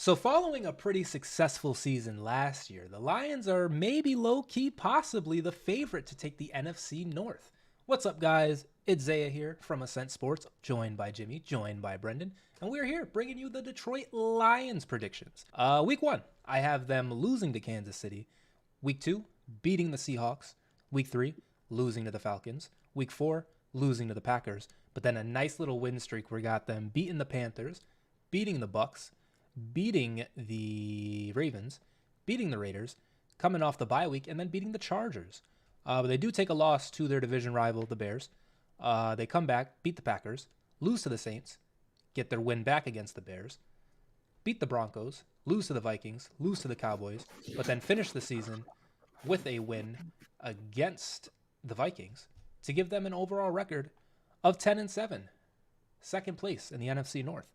So following a pretty successful season last year, the Lions are maybe low-key possibly the favorite to take the NFC North. What's up, guys? It's Zaya here from Ascent Sports, joined by Jimmy, joined by Brenden, and we're here bringing you the Detroit Lions predictions. Week 1, I have them losing to Kansas City. Week 2, beating the Seahawks. Week 3, losing to the Falcons. Week 4, losing to the Packers. But then a nice little win streak where we got them beating the Panthers, beating the Bucks, beating the Ravens, beating the Raiders, coming off the bye week, and then beating the Chargers. But they do take a loss to their division rival, the Bears. They come back, beat the Packers, lose to the Saints, get their win back against the Bears, beat the Broncos, lose to the Vikings, lose to the Cowboys, but then finish the season with a win against the Vikings to give them an overall record of 10-7, second place in the NFC North.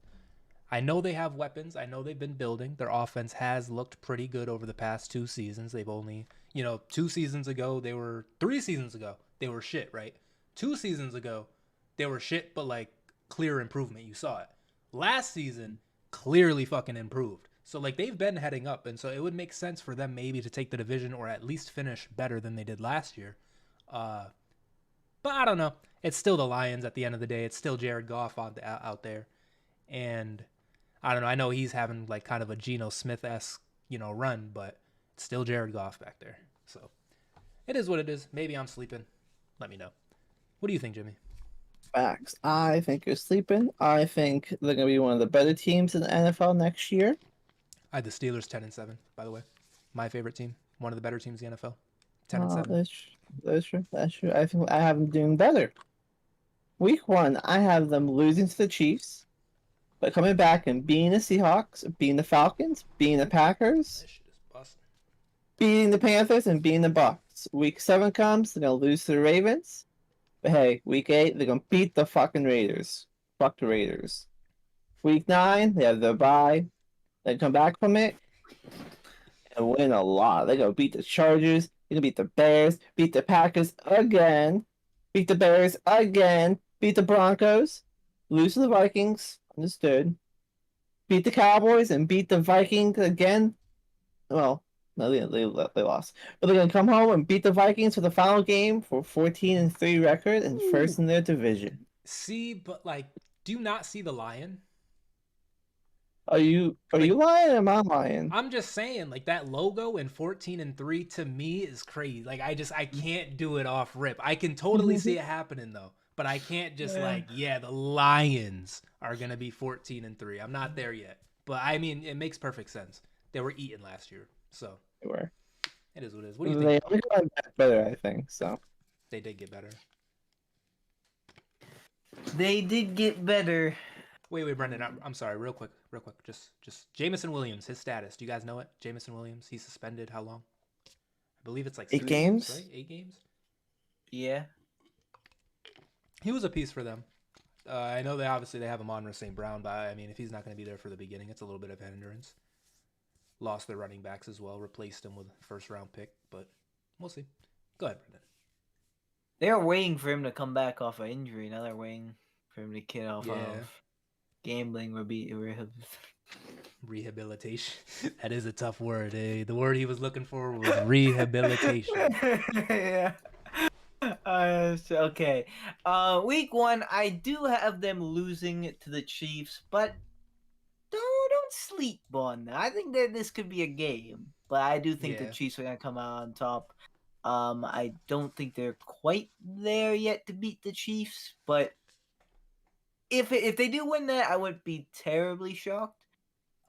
I know they have weapons. I know they've been building. Their offense has looked pretty good over the past 2 seasons. They've only, 3 seasons ago, they were shit, right? 2 seasons ago, they were shit, but like clear improvement. You saw it. Last season, clearly fucking improved. So like they've been heading up, and so it would make sense for them maybe to take the division or at least finish better than they did last year. But I don't know. It's still the Lions at the end of the day. It's still Jared Goff out there. And I don't know. I know he's having like kind of a Geno Smith-esque, run, but it's still Jared Goff back there. So it is what it is. Maybe I'm sleeping. Let me know. What do you think, Jimmy? Facts. I think you're sleeping. I think they're going to be one of the better teams in the NFL next year. I had the Steelers 10-7, by the way. My favorite team. One of the better teams in the NFL. 10-7. That's true. That's true. I think I have them doing better. Week 1, I have them losing to the Chiefs, but coming back and beating the Seahawks, beating the Falcons, beating the Packers, That shit is busting. beating the Panthers, and beating the Bucks. Week 7 comes, they're going to lose to the Ravens. But hey, week 8, they're going to beat the fucking Raiders. Fuck the Raiders. Week 9, they have their bye. They come back from it and win a lot. They're going to beat the Chargers. They're going to beat the Bears. Beat the Packers again. Beat the Bears again. Beat the Broncos. Lose to the Vikings. Understood. Beat the Cowboys and beat the Vikings again. Well, no, they lost. But they're going to come home and beat the Vikings for the final game for 14-3 record and first in their division. See, but like, do you not see the lion? Are you lying or am I lying? I'm just saying, like that logo in 14-3 to me is crazy. Like I can't do it off rip. I can totally see it happening though, but I can't just the Lions are gonna be 14-3. I'm not there yet, but I mean it makes perfect sense. They were eaten last year, so They were. it is what it is. What do you think? They got better, I think. So they did get better. They did get better. Wait, Brendan. I'm sorry. Real quick. Just Jamison Williams. His status. Do you guys know it? Jamison Williams. He's suspended. How long? I believe it's like 8 games. Right? 8 games. Yeah. He was a piece for them. I know they have Amon-Ra St. Brown, but I mean, if he's not going to be there for the beginning, it's a little bit of an hindrance. Lost their running backs as well. Replaced them with a first-round pick, but we'll see. Go ahead, Brendan. They're waiting for him to come back off an injury. Now they're waiting for him to get off of gambling rehabilitation. That is a tough word. The word he was looking for was rehabilitation. Yeah. Okay. Week 1, I do have them losing to the Chiefs, but don't sleep on that. I think that this could be a game, but I do think the Chiefs are gonna come out on top. I don't think they're quite there yet to beat the Chiefs, but if they do win that, I wouldn't be terribly shocked.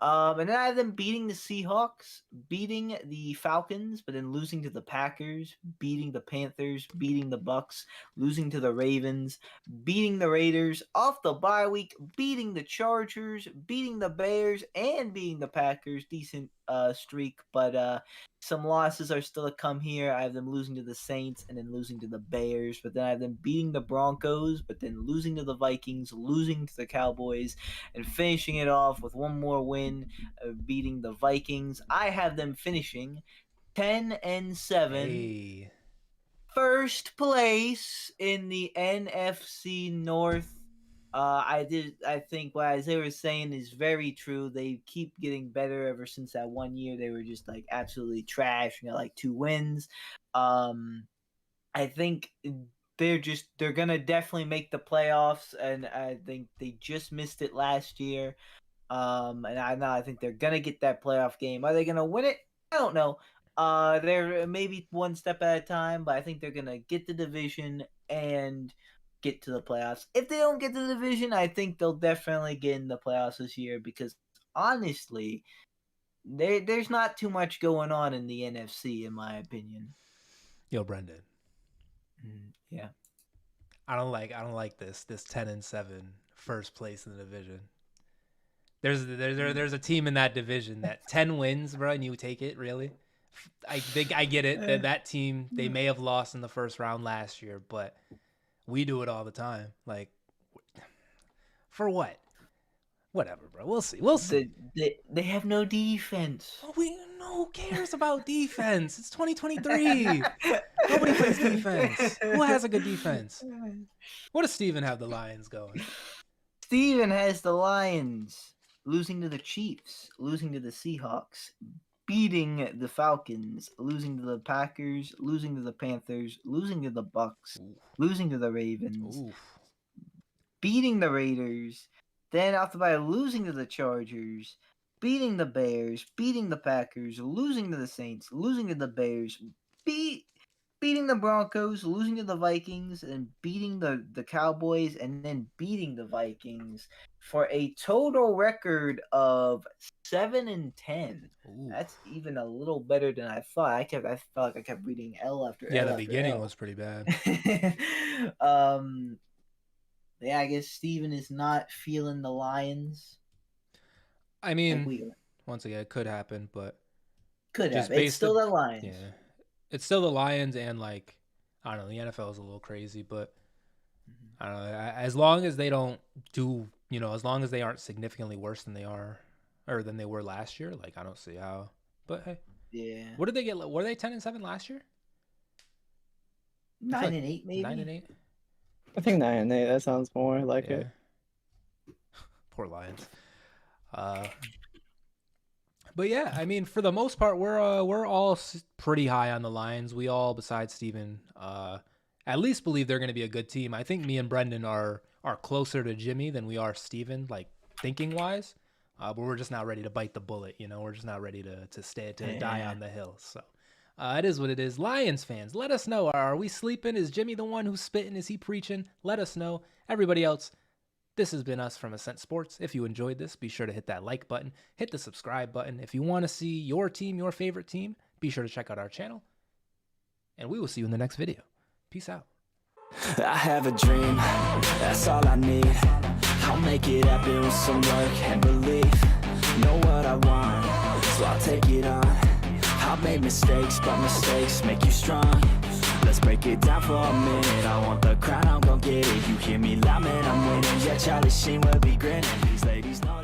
And then I have them beating the Seahawks, beating the Falcons, but then losing to the Packers, beating the Panthers, beating the Bucks, losing to the Ravens, beating the Raiders, off the bye week, beating the Chargers, beating the Bears, and beating the Packers. Decent streak, but some losses are still to come here. I have them losing to the Saints and then losing to the Bears, but then I have them beating the Broncos, but then losing to the Vikings, losing to the Cowboys, and finishing it off with one more win, beating the Vikings. I have them finishing 10-7. Hey. First place in the NFC North I think what Isaiah was saying is very true. They keep getting better ever since that 1 year. They were just like absolutely trash and got like 2 wins. I think they're gonna definitely make the playoffs, and I think they just missed it last year. And I think they're gonna get that playoff game. Are they gonna win it? I don't know. They're maybe one step at a time, but I think they're gonna get the division and get to the playoffs. If they don't get the division, I think they'll definitely get in the playoffs this year because honestly, there's not too much going on in the NFC, in my opinion. Yo, Brenden. Yeah. I don't like this 10-7 first place in the division. There's a team in that division that 10 wins, bro, and you take it, really? I think I get it that team, they may have lost in the first round last year, but we do it all the time. Like, for what? Whatever, bro. We'll see. They have no defense. Oh, who cares about defense? It's 2023. Nobody plays defense. Who has a good defense? What does Steven have the Lions going? Steven has the Lions losing to the Chiefs, losing to the Seahawks, beating the Falcons, losing to the Packers, losing to the Panthers, losing to the Bucks, losing to the Ravens, beating the Raiders, then after by losing to the Chargers, beating the Bears, beating the Packers, losing to the Saints, losing to the Bears, beating the Broncos, losing to the Vikings, and beating the Cowboys, and then beating the Vikings for a total record of 7-10. That's even a little better than I thought. I felt like I kept reading L after L. Yeah, the after beginning L. was pretty bad. Yeah, I guess Steven is not feeling the Lions. I mean, once again, it could happen, but could happen. It's still the Lions. Yeah, it's still the Lions, and like, I don't know, the NFL is a little crazy, but I don't know. As long as they don't do, as long as they aren't significantly worse than they are, or than they were last year, like, I don't see how. But hey, yeah. What did they get? Were they 10-7 last year? 9-8, maybe. 9-8. I think 9-8. That sounds more like it. Poor Lions. But yeah, I mean, for the most part, we're all pretty high on the Lions. We all, besides Steven, at least believe they're going to be a good team. I think me and Brenden are closer to Jimmy than we are Steven, like thinking wise. But we're just not ready to bite the bullet. We're just not ready to die on the hill. So it is what it is. Lions fans, let us know. Are we sleeping? Is Jimmy the one who's spitting? Is he preaching? Let us know. Everybody else, this has been us from Ascent Sports. If you enjoyed this, be sure to hit that like button, hit the subscribe button. If you want to see your team, your favorite team, be sure to check out our channel. And we will see you in the next video. Peace out. I have a dream, that's all I need. I'll make it happen with some work and belief. Know what I want, so I'll take it on. I've made mistakes, but mistakes make you strong. Let's break it down for a minute. I want the crown, I'm gon' get it. You hear me loud, man, I'm winning. Yeah, Charlie Sheen will be grinning. These ladies know